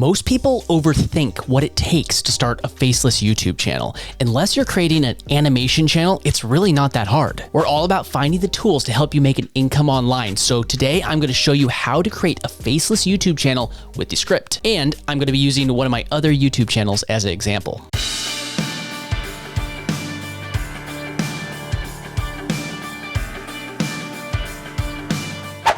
Most people overthink what it takes to start a faceless YouTube channel. Unless you're creating an animation channel, it's really not that hard. We're all about finding the tools to help you make an income online. So today I'm going to show you how to create a faceless YouTube channel with Descript. And I'm going to be using one of my other YouTube channels as an example.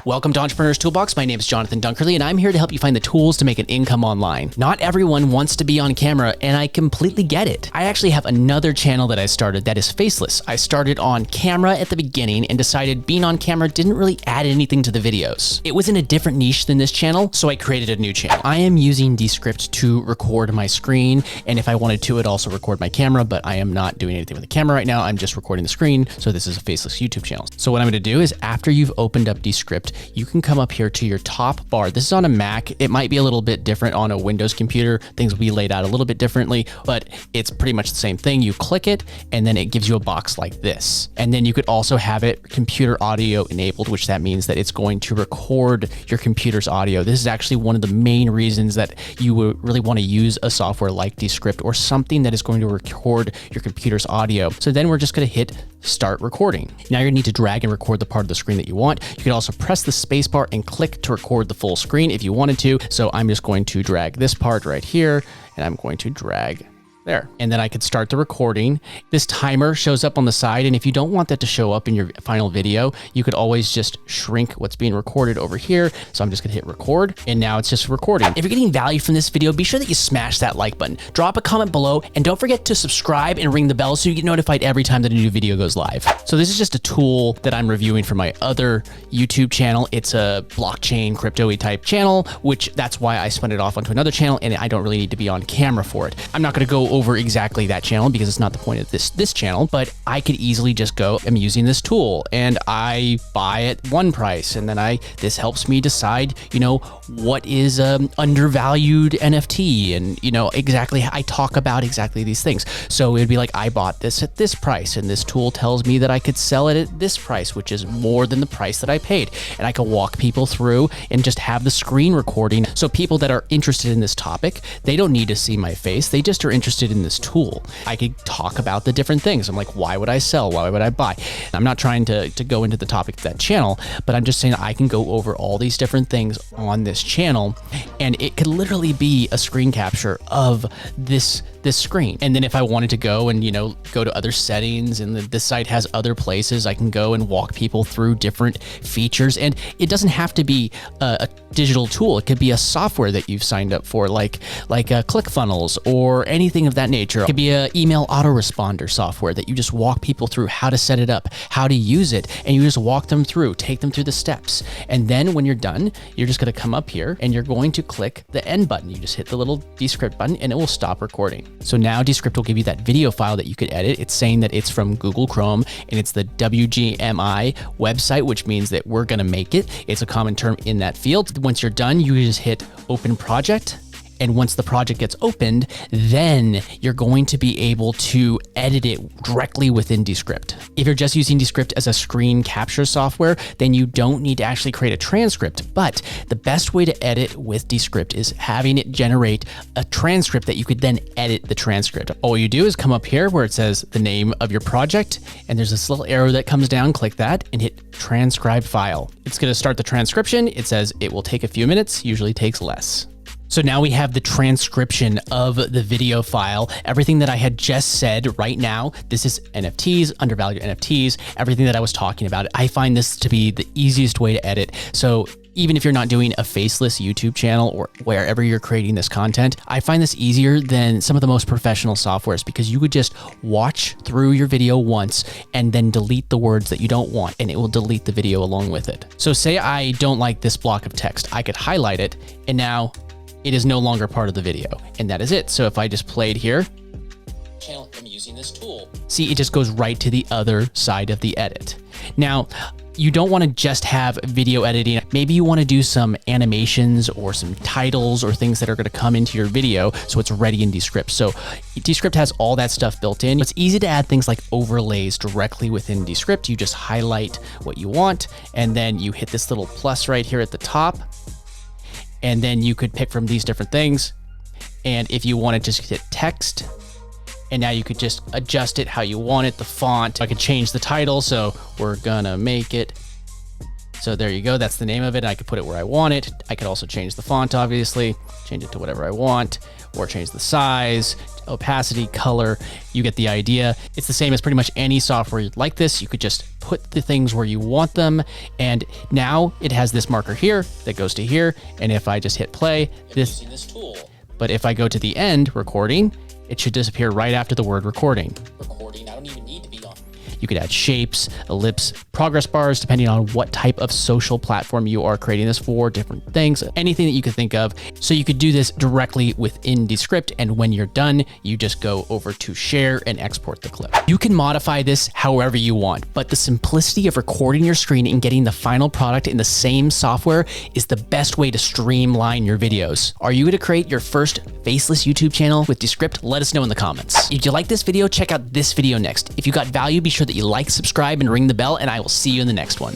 Welcome to Entrepreneur's Toolbox. My name is Jonathan Dunkerley, and I'm here to help you find the tools to make an income online. Not everyone wants to be on camera, and I completely get it. I actually have another channel that I started that is faceless. I started on camera at the beginning and decided being on camera didn't really add anything to the videos. It was in a different niche than this channel, so I created a new channel. I am using Descript to record my screen, and if I wanted to, it'd also record my camera, but I am not doing anything with the camera right now. I'm just recording the screen, so this is a faceless YouTube channel. So what I'm going to do is after you've opened up Descript, you can come up here to your top bar. This is on a Mac. It might be a little bit different on a Windows computer. Things will be laid out a little bit differently, but it's pretty much the same thing. You click it and then it gives you a box like this. And then you could also have it computer audio enabled, which that means that it's going to record your computer's audio. This is actually one of the main reasons that you would really want to use a software like Descript or something that is going to record your computer's audio. So then we're just going to hit start recording. Now you're gonna need to drag and record the part of the screen that you want. You can also press the space bar and click to record the full screen if you wanted to. So I'm just going to drag this part right here and I'm going to drag there. And then I could start the recording. This timer shows up on the side. And if you don't want that to show up in your final video, you could always just shrink what's being recorded over here. So I'm just gonna hit record and now it's just recording. If you're getting value from this video, be sure that you smash that like button, drop a comment below, and don't forget to subscribe and ring the bell so you get notified every time that a new video goes live. So this is just a tool that I'm reviewing for my other YouTube channel. It's a blockchain crypto-y type channel, which that's why I spun it off onto another channel and I don't really need to be on camera for it. I'm not gonna go over exactly that channel because it's not the point of this channel, but I could easily just go, I'm using this tool and I buy at one price. And then this helps me decide, what is undervalued NFT and, exactly, I talk about exactly these things. So it'd be like, I bought this at this price and this tool tells me that I could sell it at this price, which is more than the price that I paid. And I can walk people through and just have the screen recording. So people that are interested in this topic, they don't need to see my face. They just are interested in this tool. I could talk about the different things. I'm like, why would I sell? Why would I buy? I'm not trying to go into the topic of that channel, but I'm just saying I can go over all these different things on this channel and it could literally be a screen capture of this screen. And then if I wanted to go and, go to other settings and this site has other places, I can go and walk people through different features. And it doesn't have to be a digital tool. It could be a software that you've signed up for, like ClickFunnels or anything of that nature. It could be an email autoresponder software that you just walk people through how to set it up, how to use it, and you just walk them through, take them through the steps. And then when you're done, you're just going to come up here and you're going to click the end button. You just hit the little Descript button and it will stop recording. So now Descript will give you that video file that you could edit. It's saying that it's from Google Chrome and it's the WGMI website, which means that we're going to make it. It's a common term in that field. Once you're done, you just hit open project. And once the project gets opened, then you're going to be able to edit it directly within Descript. If you're just using Descript as a screen capture software, then you don't need to actually create a transcript. But the best way to edit with Descript is having it generate a transcript that you could then edit the transcript. All you do is come up here where it says the name of your project, and there's this little arrow that comes down, click that, and hit transcribe file. It's gonna start the transcription. It says it will take a few minutes, usually takes less. So now we have the transcription of the video file. Everything that I had just said right now, this is NFTs, undervalued NFTs, everything that I was talking about. I find this to be the easiest way to edit. So even if you're not doing a faceless YouTube channel or wherever you're creating this content, I find this easier than some of the most professional softwares because you could just watch through your video once and then delete the words that you don't want and it will delete the video along with it. So say I don't like this block of text, I could highlight it and now it is no longer part of the video. And that is it. So if I just played here, channel, I'm using this tool. See, it just goes right to the other side of the edit. Now, you don't want to just have video editing. Maybe you want to do some animations or some titles or things that are going to come into your video so it's ready in Descript. So Descript has all that stuff built in. It's easy to add things like overlays directly within Descript. You just highlight what you want and then you hit this little plus right here at the top. And then you could pick from these different things. And if you wanted to just hit text, and now you could just adjust it how you want it, the font. I could change the title, so we're gonna make it. So there you go, that's the name of it. I could put it where I want it. I could also change the font, obviously, change it to whatever I want, or change the size, opacity, color. You get the idea. It's the same as pretty much any software like this. You could just put the things where you want them. And now it has this marker here that goes to here. And if I just hit play, this tool. But if I go to the end, recording, it should disappear right after the word recording. Recording, I don't even need to be on. You could add shapes, ellipse, progress bars, depending on what type of social platform you are creating this for, different things, anything that you could think of. So you could do this directly within Descript, and when you're done, you just go over to share and export the clip. You can modify this however you want, but the simplicity of recording your screen and getting the final product in the same software is the best way to streamline your videos. Are you going to create your first faceless YouTube channel with Descript? Let us know in the comments. If you like this video, check out this video next. If you got value, be sure that you like, subscribe, and ring the bell, and I will see you in the next one.